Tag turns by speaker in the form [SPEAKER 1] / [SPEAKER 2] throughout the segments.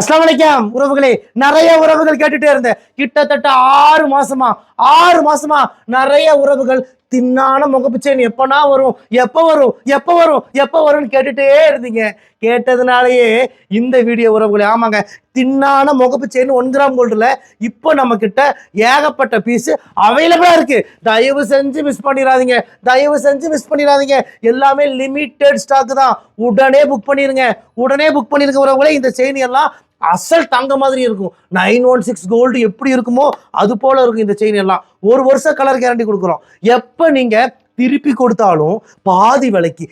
[SPEAKER 1] அஸ்ஸலாமு அலைக்கும் உறவுகளே. நிறைய உறவுகள் கேட்டுட்டே இருந்தேன். கிட்டத்தட்ட 6 மாசமா நிறைய உறவுகள் தின்னான முகப்பு செயின் எப்பனா வரும், எப்ப வரும், எப்ப வரும், எப்ப வரும்னு கேட்டுட்டே இருந்தீங்க. கேட்டதுனாலயே இந்த வீடியோ உறவுகளே. ஆமாங்க, தின்னான முகப்பு செயின் 1 கிராம் கோல்டுல இப்போ நம்ம கிட்ட ஏகப்பட்ட பீஸ் அவைலபிளா இருக்கு. தயவு செஞ்சு மிஸ் பண்ணிடாதீங்க, தயவு செஞ்சு மிஸ் பண்ணிடாதீங்க. எல்லாமே லிமிட்டெட் ஸ்டாக் தான். உடனே புக் பண்ணிருங்க, உடனே புக் பண்ணிருக்க உறவுகளே. இந்த செயின் எல்லாம் அசல் தங்க மாதிரி இருக்கும். 916 கோல்டு எப்படி இருக்குமோ அது போல இருக்கும் இந்த செயின் எல்லாம். 1 வருஷம் கலர் கேரண்டி கொடுக்குறோம். எப்ப நீங்க திருப்பி கொடுத்தாலும் பாதி விலைக்கு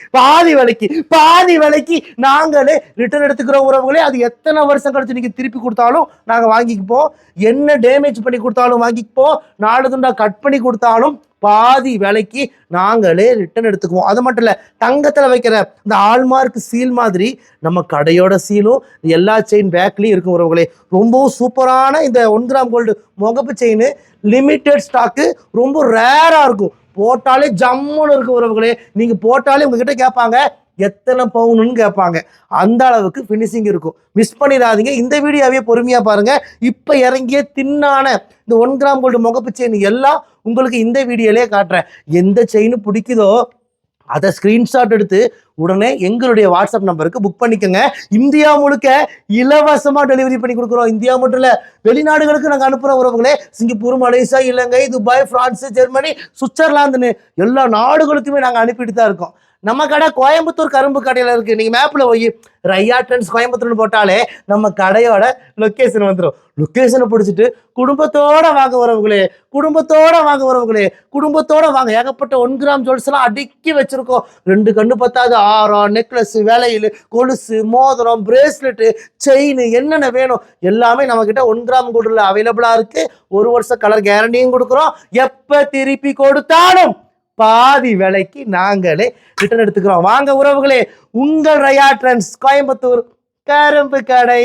[SPEAKER 1] நாங்களே ரிட்டர்ன் எடுத்துக்கிறோம் உறவுகளே. அது எத்தனை வருஷம் கழிச்சு நீங்க திருப்பி கொடுத்தாலும் நாங்க வாங்கிப்போம். என்ன டேமேஜ் பண்ணி கொடுத்தாலும் வாங்கிப்போம். 4 துண்டா கட் பண்ணி கொடுத்தாலும் பாதி விலைக்கு நாங்களே ரிட்டர்ன் எடுத்துக்குவோம். அது மட்டும் இல்ல, தங்கத்துல வைக்கிற இந்த ஆல்மார்க் சீல் மாதிரி நம்ம கடையோட சீலும் எல்லா செயின் பேக்லயும் இருக்கும் உறவுகளே. ரொம்பவும் சூப்பரான இந்த 1 கிராம் கோல்டு முகப்பு செயின் லிமிட்டெட் ஸ்டாக்கு, ரொம்ப ரேரா இருக்கும். போட்டாலே ஜம்முன்னு இருக்கும் உறவுகளே. நீங்க போட்டாலே உங்ககிட்ட கேட்பாங்க எத்தனை பவுனுன்னு கேட்பாங்க. அந்த அளவுக்கு ஃபினிஷிங் இருக்கும். மிஸ் பண்ணிடாதீங்க. இந்த வீடியோவே பொறுமையா பாருங்க. இப்ப இறங்கிய தின்னான இந்த 1 கிராம் கோல்டு முகப்பு செயின் எல்லாம் உங்களுக்கு இந்த வீடியோலயே காட்டுறேன். எந்த செயின் பிடிக்குதோ அதை ஸ்கிரீன்ஷாட் எடுத்து உடனே எங்களுடைய வாட்ஸ்அப் நம்பருக்கு புக் பண்ணிக்கோங்க. இந்தியா முழுக்க இலவசமா டெலிவரி பண்ணி கொடுக்குறோம். இந்தியா மட்டும் இல்ல, வெளிநாடுகளுக்கு நாங்கள் அனுப்புறோம் உறவுகளே. சிங்கப்பூர், மலேசியா, இலங்கை, துபாய், பிரான்ஸ், ஜெர்மனி, சுவிட்சர்லாந்துன்னு எல்லா நாடுகளுக்குமே நாங்கள் அனுப்பிட்டு தான் இருக்கோம். நம்ம கடை கோயம்புத்தூர் கரும்பு கடையில இருக்கு. நீங்க மேப்ல போய் ரையா ட்ரெண்ட்ஸ் கோயம்புத்தூர்னு போட்டாலே நம்ம கடையோட லொக்கேஷன் வந்துடும். லொக்கேஷனை பிடிச்சிட்டு குடும்பத்தோட வாங்க உறவுகளே, குடும்பத்தோட வாங்க உறவுகளே, குடும்பத்தோட வாங்க. ஏகப்பட்ட 1 கிராம் ஜுவல்ஸ் எல்லாம் அடுக்கி வச்சிருக்கோம். 2 கண்ணு பத்தாது. ஆரம், நெக்லஸ், வேலையில், கொலுசு, மோதிரம், பிரேஸ்லெட்டு, செயின், என்னென்ன வேணும் எல்லாமே நம்ம கிட்ட 1 கிராம் கோல்டுல அவைலபிளா இருக்கு. 1 வருஷம் கலர் கேரண்டியும் கொடுக்குறோம். எப்ப திருப்பி கொடுத்தாலும் பாதி விலைக்கு நாங்களே ரிட்டர்ன் எடுத்துக்கிறோம். வாங்க உறவுகளே, உங்கள் ரையா ட்ரெண்ட்ஸ் கோயம்புத்தூர் கரும்பு கடை.